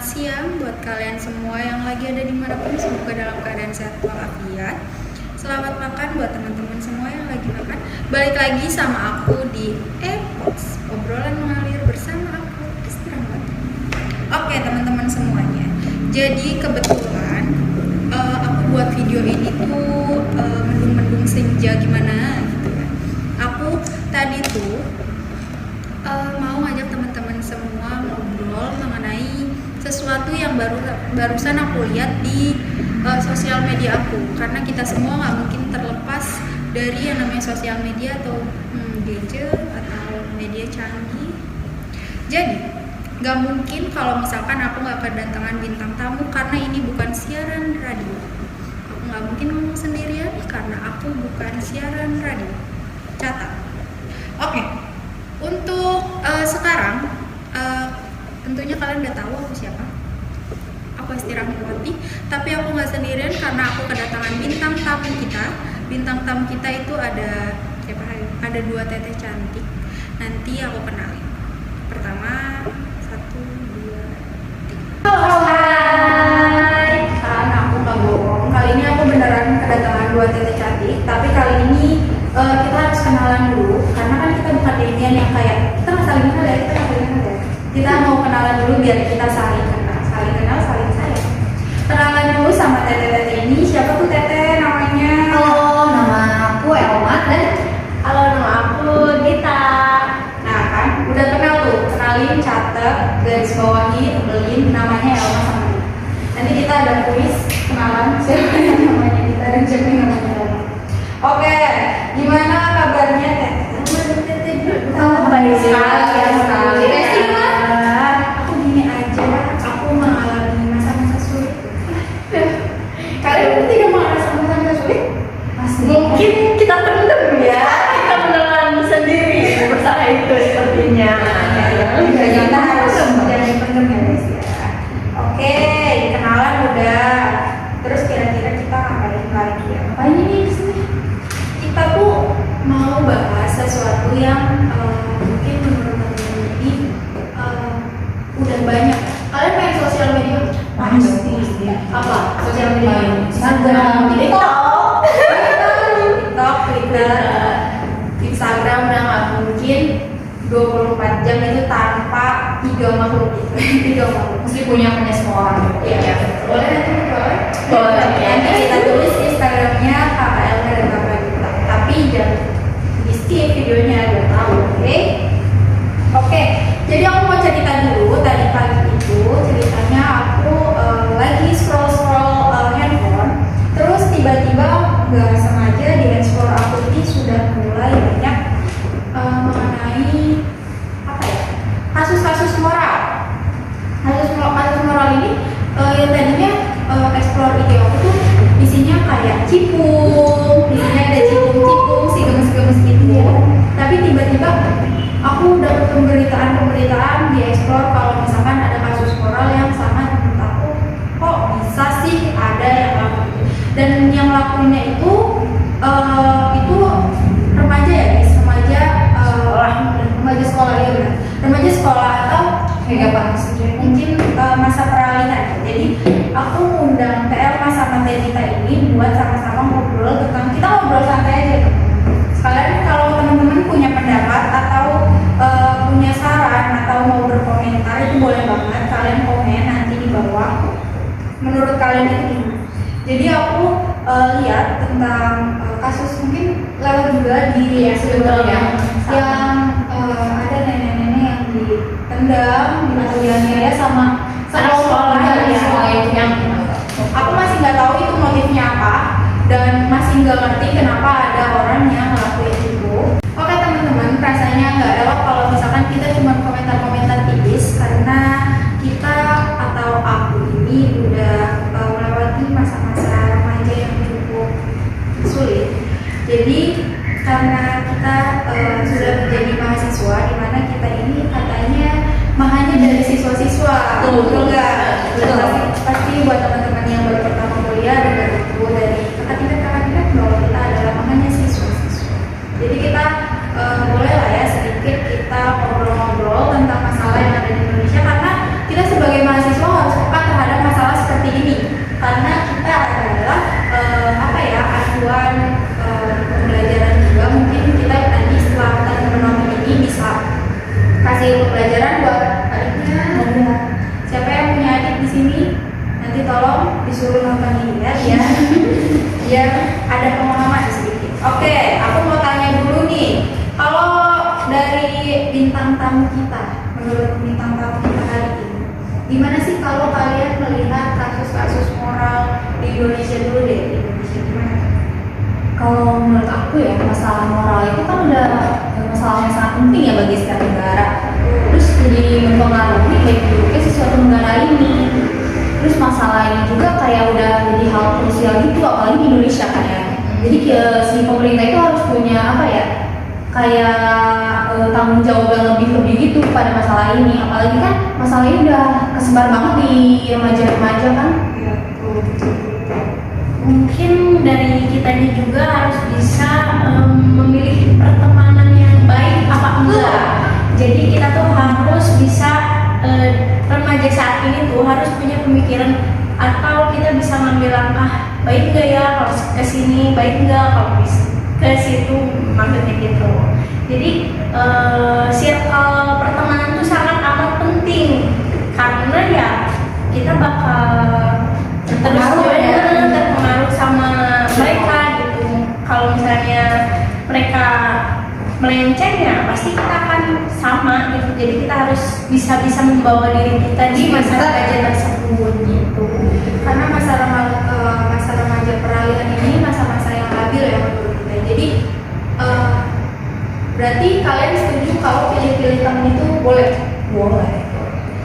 siang buat kalian semua yang lagi ada dimanapun, semoga dalam keadaan sehat walafiat. Selamat makan buat teman-teman semua yang lagi makan. Balik lagi sama aku di Epox, obrolan mengalir bersama aku Istirahat. Oke teman-teman semuanya, jadi kebetulan aku buat video ini tuh mendung-mendung senja gimana gitu ya. Aku tadi tuh mau ngajak teman-teman semua ngobrol mengenai sesuatu yang barusan aku lihat di sosial media aku, karena kita semua nggak mungkin terlepas dari yang namanya sosial media atau gadget atau media canggih. Jadi nggak mungkin kalau misalkan aku nggak kedatangan bintang tamu, karena ini bukan siaran radio. Aku nggak mungkin ngomong sendirian karena aku bukan siaran radio. Catat. Oke. Untuk sekarang tentunya kalian udah tahu aku siapa. Aku Istirahatwati, tapi aku nggak sendirian karena aku kedatangan bintang tamu kita. Bintang tamu kita itu ada siapa? Ada 2 teteh cantik. Nanti aku kenalin. Pertama, 1, 2, 3. Halo, hai. Kan aku nggak bohong. Kali ini aku beneran kedatangan 2 teteh cantik. Tapi kali ini kita harus kenalan dulu, karena kan kita bukan dirian yang kayak kita nggak saling kenal ya, kita mau kenalan dulu biar kita saling kenal, saling sayang. Kenalan dulu sama teteh-teteh ini. Siapa tuh teteh namanya? Halo, nama aku Elmat dan halo, nama aku Dita. Nah kan, udah kenal tuh, kenalin, catet, garis bawahi, tebelin namanya Elma sama Dita. Nanti kita ada kuis kenalan siapa yang namanya Dita dan siapa yang namanya Elma. Oke, gimana kabarnya teteh? Baik sekali ya, aku gini aja, aku mengalami masa-masa sulit. Kalian bertiga mengalami masa sulit? Pasti. Mungkin kita pendem ya, kita menelan sendiri berusaha itu sepertinya. Kita harus jangan dipendem ya guys ya. Oke, kenalan udah. Terus kira-kira kita ngapain lagi ya? Ngapain ini di sini? Kita tuh mau bahas sesuatu yang mungkin menurut teman-teman ini udah banyak. Kalian main sosial media? Pasti. Apa? Sosial media? Instagram, TikTok, Twitter, Instagram udah nggak mungkin 24 jam itu tanpa 3 makhluk itu. 3 makhluk. Mesti punya semua orang. Iya. Boleh nanti boleh. Boleh. Nanti kita tulis Instagramnya Kakak Elma dan Kakak Dita. Tapi jangan di skip videonya, udah tahu, oke? Oke. Jadi aku mau cerita dulu. Tadi pagi itu ceritanya aku lagi scroll handphone, terus tiba-tiba nggak sengaja di explore aku ini sudah mulai banyak mengenai apa ya, kasus-kasus moral. Kasus moral ini yang tadinya explore IG aku tuh isinya kayak cipung, isinya ada cipung-cipung si gemes-gemes gitu. Tapi tiba-tiba aku dapat pemberitaan di explore kalau misalkan ada kasus moral yang sama menurut aku, kok bisa sih ada yang lakuin. Dan yang lakuinnya itu remaja ya guys, remaja sekolah ya benar. Remaja sekolah atau mungkin masa peralihan. Jadi aku undang TL sama Dita ini buat sama-sama ngobrol tentang, kita ngobrol santai aja. Sekalian kalau teman-teman punya pendapat atau punya saran atau mau berkomentar, itu boleh banget kalian komen nanti di bawah. Menurut kalian itu gimana? Jadi aku lihat tentang kasus, mungkin lewat juga di sebelumnya yang ada nenek-nenek yang ditendang di kuliahnya sama sekolah ya. Aku masih nggak tahu itu motifnya apa dan masih nggak ngerti kenapa ada orang yang ngelakuin itu. Oke teman-teman, rasanya nggak elok kalau misalkan kita cuma komentar-komentar tipis, karena kita atau aku ini udah melewati masa-masa remaja yang cukup sulit. Jadi karena kita sudah menjadi mahasiswa, di mana kita ini katanya mahanya dari siswa-siswa, betul nggak? Pasti buat teman-teman yang baru pertama kuliah dengar itu dari kakak tingkat bahwa kita adalah mahanya siswa-siswa. Jadi kita boleh lah ya sedikit kita ngobrol-ngobrol tentang masalah yang ada di Indonesia, karena kita sebagai mahasiswa harus kasih pelajaran buat adiknya. Siapa yang punya adik di sini? Nanti tolong disuruh nonton ini ya, biar ada pemahaman sedikit. Oke, aku mau tanya dulu nih. Kalau dari bintang tamu kita, menurut bintang tamu kita hari ini, gimana sih kalau kalian melihat kasus-kasus moral di Indonesia dulu deh? Di Indonesia gimana? Kalau menurut aku ya, masalah moral itu kan udah masalah yang sangat penting ya bagi setiap negara. Terus jadi mempengaruhi baik buruknya si suatu negara ini. Terus masalah ini juga kayak udah jadi hal krusial gitu, apalagi di Indonesia kan ya. Jadi si pemerintah itu harus punya apa ya, kayak tanggung jawab yang lebih gitu pada masalah ini. Apalagi kan masalah ini udah kesebar banget di remaja-remaja kan. Ya, Mungkin dari kitanya juga harus bisa memilih pertemanan yang baik apa enggak. Jadi kita tuh harus bisa remaja saat ini tuh harus punya pemikiran atau kita bisa ngambil langkah baik enggak ya kalau ke sini, baik enggak kalau ke situ, maksudnya gitu. Jadi circle pertemanan tuh sangat amat penting karena ya kita bakal terpengaruh sama mereka gitu. Kalau misalnya mereka melenceng ya pasti kita akan sama gitu. Jadi kita harus bisa membawa diri kita di masa remaja tersebut gitu. karena masa remaja peralihan ini masa-masa yang labil ya menurut kita. Jadi berarti kalian setuju kalau pilih-pilih teman itu boleh? Boleh.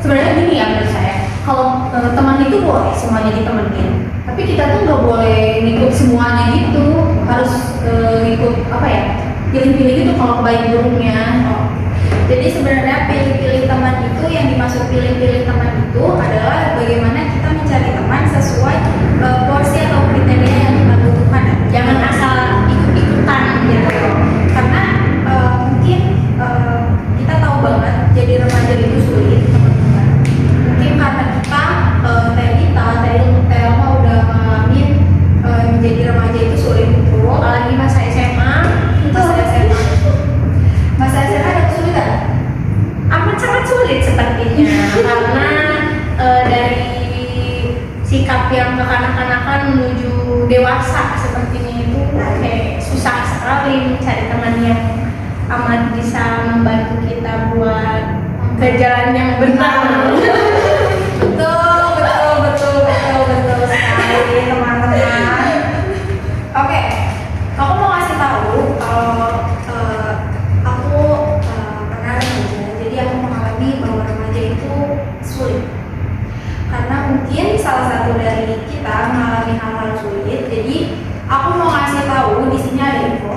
Sebenarnya gini ya menurut saya, kalau teman itu boleh semuanya ditemenin, tapi kita tuh nggak boleh ngikut semuanya gitu, harus ngikut apa ya, pilih-pilih gitu kalau kebaik buruknya. Jadi sebenarnya pilih-pilih teman itu, yang dimaksud pilih-pilih teman itu adalah bagaimana kita mencari teman sesuai porsi atau kriteria yang kita butuhkan. Jangan asal ikut-ikutan gitu. Karena mungkin kita tahu banget jadi remaja itu sulit, teman-teman. Mungkin karena kita tadi Telma udah ngalamin menjadi remaja itu sulit betul. Apalagi masa SMA. Masa SMA ada kesulitan? Amat sangat sulit sepertinya karena dari sikap yang kekanak-kanakan menuju dewasa sepertinya itu kayak susah sekali mencari teman yang amat bisa membantu kita buat ke jalan yang benar. betul sekali teman-teman. Oke, aku mau kasih tahu kalau aku pernah remaja. Jadi aku mengalami bahwa remaja itu sulit. Karena mungkin salah satu dari kita mengalami hal-hal sulit. Jadi aku mau ngasih tahu di sini ada info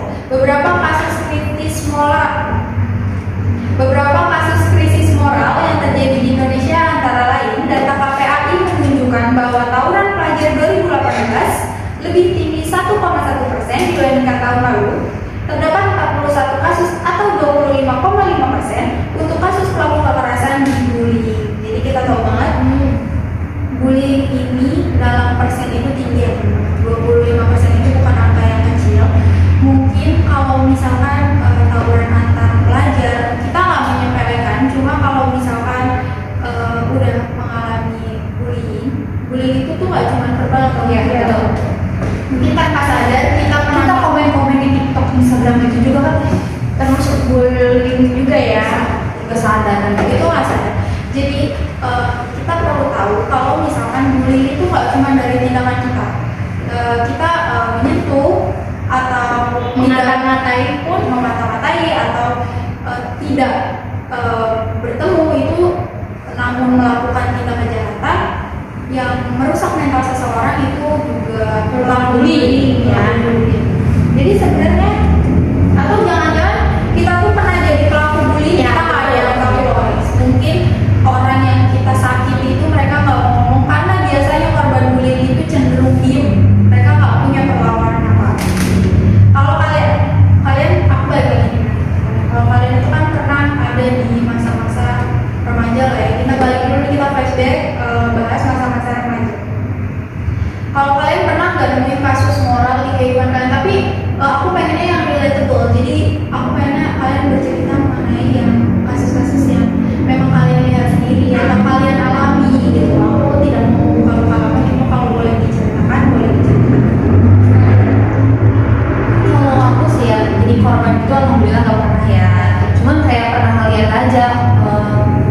beberapa kasus krisis moral yang terjadi di Indonesia, antara lain data KPAI menunjukkan bahwa tawuran pelajar 2018 lebih tinggi 1,1% dibandingkan tahun lalu. Terdapat 41 kasus atau 25,5% untuk kasus pelaku kekerasan di bullying. Jadi kita tahu banget bullying ini dalam persen itu tinggi ya, 25% itu bukan angka yang kecil. Mungkin kalau misalkan tawuran antar pelajar kita nggak menyepelekan, cuma kalau misalkan udah mengalami bullying itu tuh nggak cuma verbal atau Betul. mungkin tanpa sadar kita pernah komen di TikTok, Instagram itu juga kan Termasuk bullying juga ya. kesadaran itu nggak sadar. Jadi kita perlu tahu kalau misalkan bullying itu nggak cuma dari tindakan kita. Kita menyentuh atau Mengata-ngatai pun, memata-matai atau tidak bertemu itu, namun melakukan tindak kejahatan yang merusak mental seseorang itu juga terlalu bullying ya. Jadi sebenarnya, atau jangan-jangan kita tuh pernah jadi pelaku bullying, kita nggak ada yang tahu loh. Mungkin orang yang kita sakiti itu mereka nggak ngomong, karena biasanya korban bullying itu cenderung diem, mereka nggak punya perlawanan apa. Kalau kalian aku balik lagi nih. Kalau kalian itu kan pernah ada di masa-masa remaja lah ya. Kita balik dulu, kita flashback bahas masa-masa remaja. Kalau kalian pernah nggak nemuin kasus moral di kehidupan kalian? Tapi aku pengen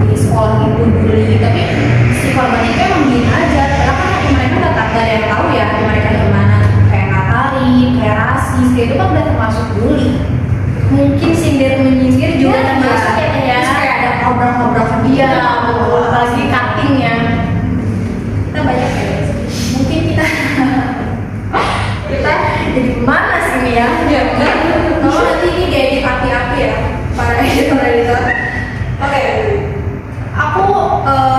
di sekolah itu bully, tapi si korban itu emang gini aja karena kan hati mereka gak ada yang tahu ya hati mereka gimana, kayak ngatarin, kayak rasis, kayak itu kan udah termasuk bully. Mungkin sindir menyindir juga termasuk ya Teh ya. Terus kayak ada obrak-obrakan Iya, betul. Apalagi cutting ya. kita banyak ya, mungkin kita Jadi mana sih ini ya? kalau nanti ini kayak api-api ya para editor. Oke, aku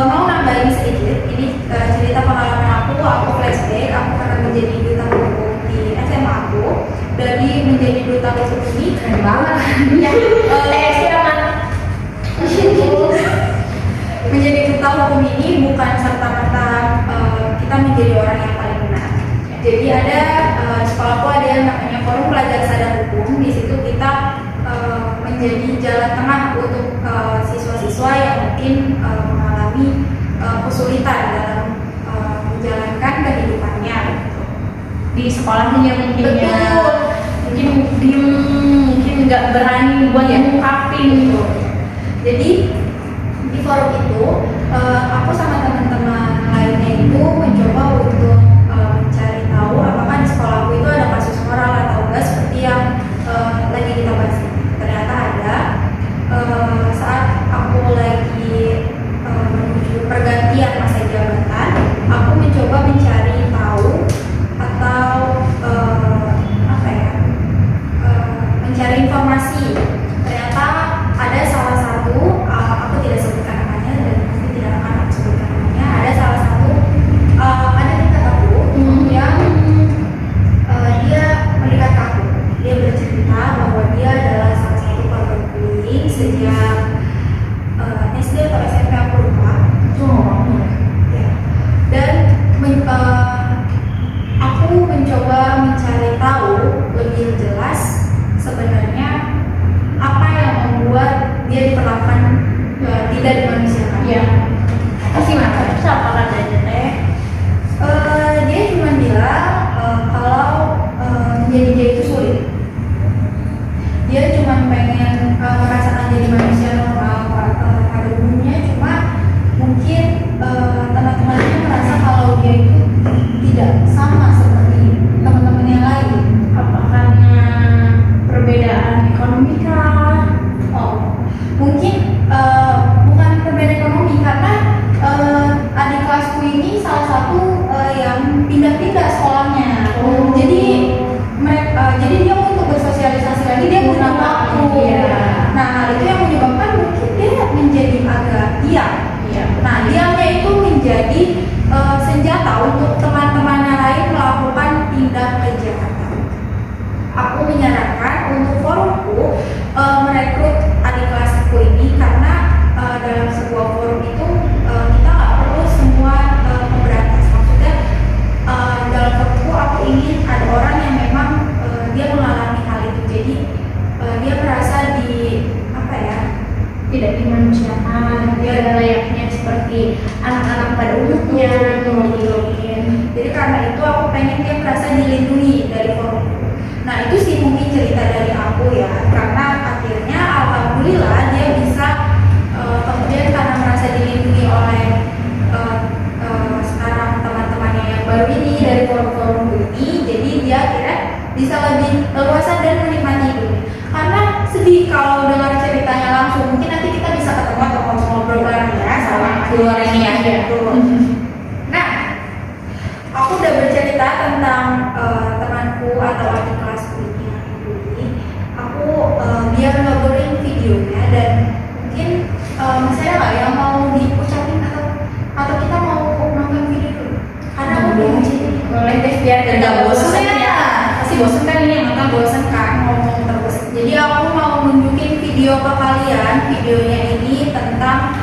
mau nambahin sedikit. Ini cerita pengalaman aku flashback. Aku pernah menjadi duta hukum di SMA aku. Dari menjadi duta hukum ini keren banget. Ya, Siaman. menjadi duta hukum ini bukan serta-merta kita menjadi orang yang paling benar. Jadi ada sekolahku ada yang namanya Forum Pelajar Sadar Hukum. Di situ kita menjadi jalan tengah untuk siswa-siswa yang mungkin mengalami kesulitan dalam menjalankan kehidupannya. Di sekolahnya mungkin ya. Betul. Mungkin diem, mungkin nggak berani buat Iya. ngungkapin gitu. Jadi di forum itu aku sama teman-teman lainnya itu mencoba untuk mencari tahu apakah di sekolahku itu ada kasus moral atau enggak seperti yang lagi kita bahas ini. Ternyata ada. Saat aku lagi menuju pergantian masa jabatan, aku mencoba mencari tahu atau mencari informasi. Ternyata ada salah satu, aku tidak sebutkan namanya dan pasti tidak akan aku sebutkan namanya. Ada salah satu ada dekat aku yang dia mendekat ke aku. Dia bercerita bahwa dia adalah salah satu korban bullying sejak SD atau SMP aku lupa. Ya. Dan aku mencoba mencari tahu lebih jelas sebenarnya apa yang membuat dia diperlakukan tidak dimanusiakan. Iya. Terus gimana? Terus apa katanya Teh? Dia cuma bilang kalau menjadi dia itu sulit. Dia cuma pengen merasakan jadi manusia normal pada umumnya, cuma mungkin teman-temannya merasa kalau dia itu tidak sama seperti teman-teman yang lain. Apa karena perbedaan ekonomi kah? Oh, mungkin bukan perbedaan ekonomi karena adik kelasku ini salah satu yang pindah-pindah sekolahnya. Jadi jadi dia untuk bersosialisasi lagi dia butuh waktu. Iya. Nah, hal itu yang menyebabkan mungkin dia menjadi agak diam. Iya. Nah, diamnya itu menjadi senjata untuk teman-temannya lain melakukan tindak kejahatan. Aku menyarankan untuk forumku merekrut adik kelasku ini karena dalam sebuah forum itu kita nggak perlu semua memberantas. Maksudnya dalam forumku aku ingin ada orang yang memang dia mengalami hal itu, jadi dia merasa tidak dimanusiakan, dia ada layaknya seperti anak-anak pada umumnya. Jadi karena itu aku pengen dia merasa dilindungi dari forum. Nah itu sih mungkin cerita dari aku ya, karena akhirnya alhamdulillah dia bisa kemudian karena merasa dilindungi oleh sekarang teman-temannya yang baru ini dari forum-forum ini, jadi dia akhirnya bisa lebih leluasa dan menikmati hidupnya. Karena sedih kalau dengar ceritanya langsung, mungkin nanti kita bisa ketemu atau ngobrol bareng ya sama dua orang ini ya. Nah, aku udah bercerita tentang temanku atau adik kelasku ini. Aku biar ngobrolin videonya dan mungkin misalnya nggak yang mau diucapin atau kita mau nonton video dulu. Karena aku belum boleh deh biar nggak bosan ya. Pasti bosan kan ini yang nonton bosan kan ngomong terus. Jadi aku mau nunjukin video ke kalian. Videonya ini tentang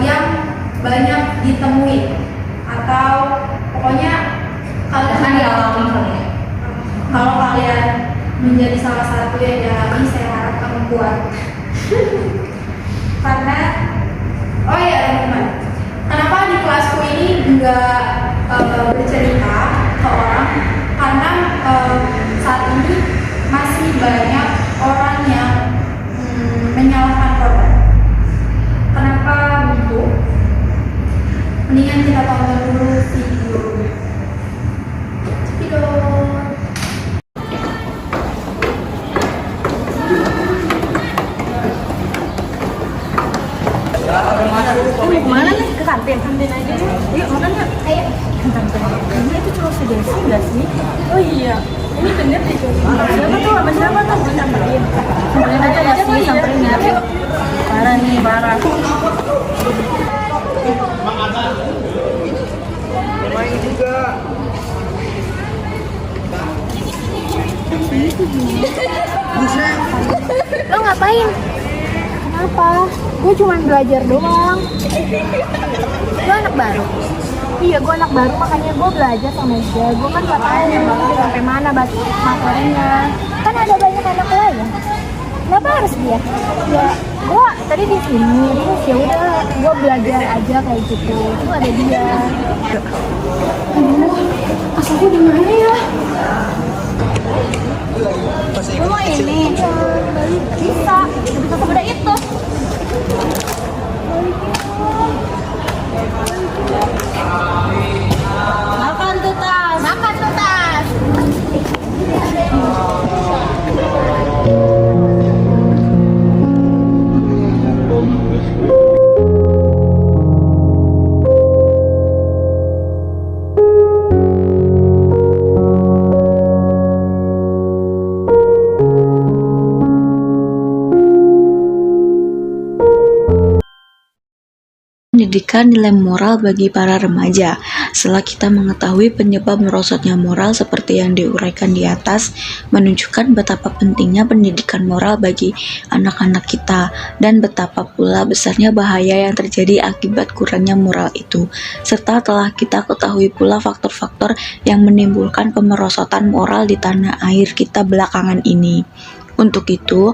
yang banyak ditemui atau pokoknya kalian akan dialami kali ya. Kalau kalian menjadi salah satu yang dialami, saya harap kamu kuat. Karena oh iya teman-teman, kenapa di kelasku ini nggak bercerita ke orang? Karena saat ini masih banyak orang yang menyalahkan korban. Mau kemana nih? Ke kantin? Kantin aja deh. Yuk makan yuk. Ayo. Kayaknya itu cuma si Desi nggak sih? Oh iya. Ini bener deh tuh. Siapa tuh? Sama siapa tuh? Gue samperin. Samperin aja ya sih, samperin ya. Yuk. Parah nih, parah. Main juga. Lo ngapain? Kenapa? Gue cuma belajar doang. Lo anak baru? Iya, gue anak baru, makanya gue belajar sama dia. Gue kan gak tahu sampai mana materinya. Kan ada banyak anak lain. Kenapa harus dia? Ya, gue tadi di sini, terus ya udah gue belajar aja kayak gitu. Itu ada dia. Aduh, asal gue di mana ya? Lu mau ini? Bisa. Lebih ke beda itu. Makan tuh tas. Makan tuh tas. Pendidikan nilai moral bagi para remaja. Setelah kita mengetahui penyebab merosotnya moral seperti yang diuraikan di atas, menunjukkan betapa pentingnya pendidikan moral bagi anak-anak kita dan betapa pula besarnya bahaya yang terjadi akibat kurangnya moral itu. Serta telah kita ketahui pula faktor-faktor yang menimbulkan kemerosotan moral di tanah air kita belakangan ini. Untuk itu,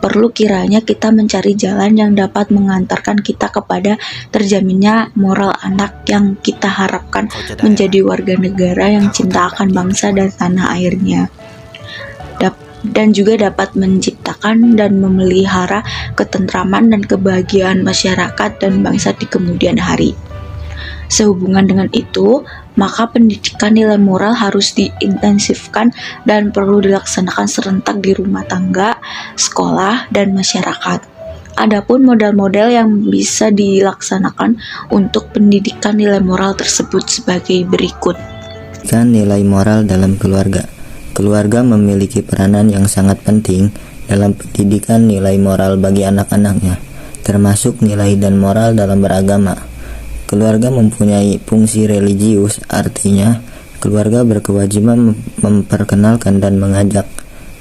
perlu kiranya kita mencari jalan yang dapat mengantarkan kita kepada terjaminnya moral anak yang kita harapkan menjadi warga negara yang cinta akan bangsa dan tanah airnya, dan juga dapat menciptakan dan memelihara ketentraman dan kebahagiaan masyarakat dan bangsa di kemudian hari. Sehubungan dengan itu, maka pendidikan nilai moral harus diintensifkan dan perlu dilaksanakan serentak di rumah tangga, sekolah, dan masyarakat. Adapun model-model yang bisa dilaksanakan untuk pendidikan nilai moral tersebut sebagai berikut. Nilai moral dalam keluarga. Keluarga memiliki peranan yang sangat penting dalam pendidikan nilai moral bagi anak-anaknya, termasuk nilai dan moral dalam beragama. Keluarga mempunyai fungsi religius, artinya keluarga berkewajiban memperkenalkan dan mengajak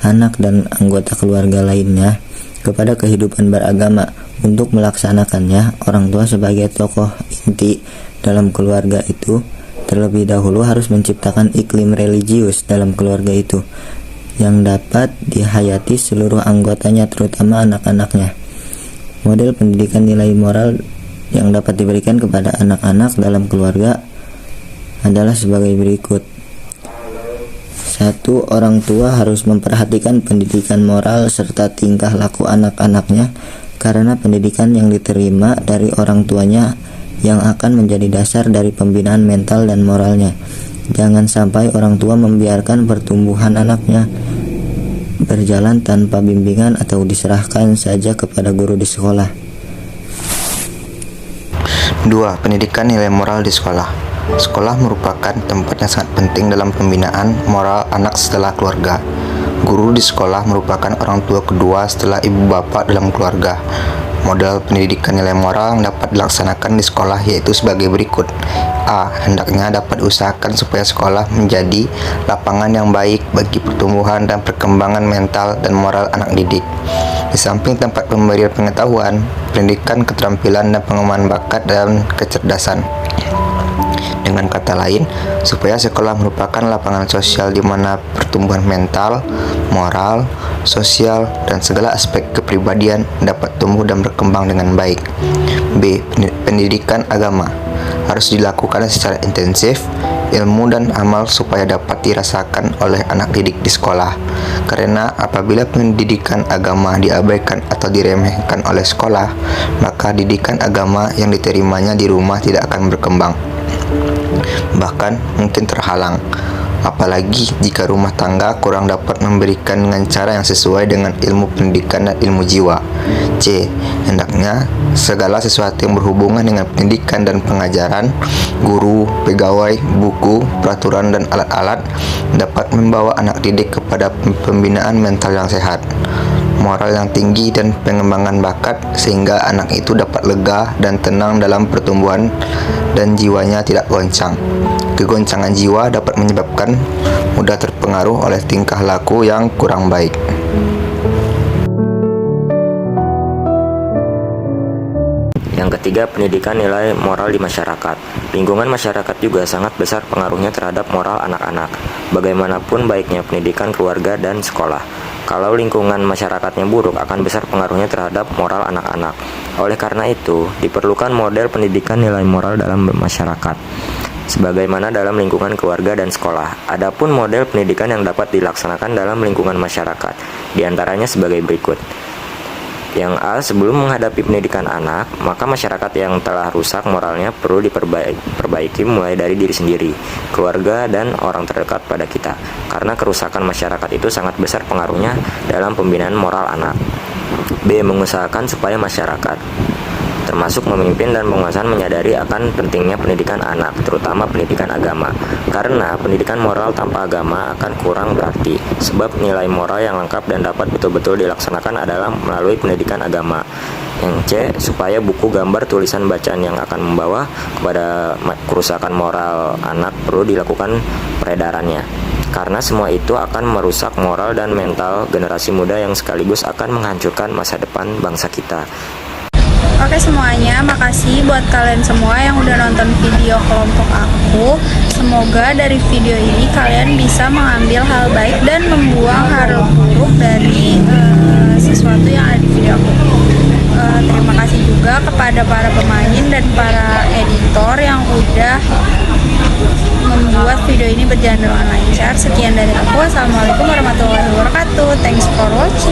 anak dan anggota keluarga lainnya kepada kehidupan beragama. Untuk melaksanakannya, orang tua sebagai tokoh inti dalam keluarga itu terlebih dahulu harus menciptakan iklim religius dalam keluarga itu yang dapat dihayati seluruh anggotanya, terutama anak-anaknya. Model pendidikan nilai moral yang dapat diberikan kepada anak-anak dalam keluarga adalah sebagai berikut. 1. Orang tua harus memperhatikan pendidikan moral serta tingkah laku anak-anaknya, karena pendidikan yang diterima dari orang tuanya yang akan menjadi dasar dari pembinaan mental dan moralnya. Jangan sampai orang tua membiarkan pertumbuhan anaknya berjalan tanpa bimbingan atau diserahkan saja kepada guru di sekolah. 2. Pendidikan nilai moral di sekolah. Sekolah merupakan tempat yang sangat penting dalam pembinaan moral anak setelah keluarga. Guru di sekolah merupakan orang tua kedua setelah ibu bapak dalam keluarga. Model pendidikan nilai moral yang dapat dilaksanakan di sekolah yaitu sebagai berikut. A. Hendaknya dapat diusahakan supaya sekolah menjadi lapangan yang baik bagi pertumbuhan dan perkembangan mental dan moral anak didik. Di samping tempat pemberian pengetahuan, pendidikan keterampilan dan pengembangan bakat dan kecerdasan. Dengan kata lain, supaya sekolah merupakan lapangan sosial di mana pertumbuhan mental, moral, sosial, dan segala aspek kepribadian dapat tumbuh dan berkembang dengan baik. B. Pendidikan agama harus dilakukan secara intensif, ilmu dan amal supaya dapat dirasakan oleh anak didik di sekolah. Karena apabila pendidikan agama diabaikan atau diremehkan oleh sekolah, maka didikan agama yang diterimanya di rumah tidak akan berkembang, bahkan mungkin terhalang. Apalagi jika rumah tangga kurang dapat memberikan dengan cara yang sesuai dengan ilmu pendidikan dan ilmu jiwa. C. Hendaknya segala sesuatu yang berhubungan dengan pendidikan dan pengajaran, guru, pegawai, buku, peraturan, dan alat-alat dapat membawa anak didik kepada pembinaan mental yang sehat, moral yang tinggi, dan pengembangan bakat sehingga anak itu dapat lega dan tenang dalam pertumbuhan dan jiwanya tidak goncang. Kegoncangan jiwa dapat menyebabkan mudah terpengaruh oleh tingkah laku yang kurang baik. Yang ketiga, pendidikan nilai moral di masyarakat. Lingkungan masyarakat juga sangat besar pengaruhnya terhadap moral anak-anak. Bagaimanapun baiknya pendidikan keluarga dan sekolah, kalau lingkungan masyarakatnya buruk akan besar pengaruhnya terhadap moral anak-anak. Oleh karena itu, diperlukan model pendidikan nilai moral dalam masyarakat, sebagaimana dalam lingkungan keluarga dan sekolah. Adapun model pendidikan yang dapat dilaksanakan dalam lingkungan masyarakat, diantaranya sebagai berikut. Yang A, sebelum menghadapi pendidikan anak, maka masyarakat yang telah rusak moralnya perlu diperbaiki mulai dari diri sendiri, keluarga, dan orang terdekat pada kita. Karena kerusakan masyarakat itu sangat besar pengaruhnya dalam pembinaan moral anak. B, mengusahakan supaya masyarakat, termasuk memimpin dan penguasaan, menyadari akan pentingnya pendidikan anak, terutama pendidikan agama. Karena pendidikan moral tanpa agama akan kurang berarti, sebab nilai moral yang lengkap dan dapat betul-betul dilaksanakan adalah melalui pendidikan agama. Yang C, supaya buku, gambar, tulisan bacaan yang akan membawa kepada kerusakan moral anak perlu dilakukan peredarannya. Karena semua itu akan merusak moral dan mental generasi muda yang sekaligus akan menghancurkan masa depan bangsa kita. Oke semuanya, makasih buat kalian semua yang udah nonton video kelompok aku. Semoga dari video ini kalian bisa mengambil hal baik dan membuang hal buruk dari sesuatu yang ada di video aku. Terima kasih juga kepada para pemain dan para editor yang udah membuat video ini berjalan dengan lancar. Sekian dari aku. Wassalamualaikum warahmatullahi wabarakatuh. Thanks for watching.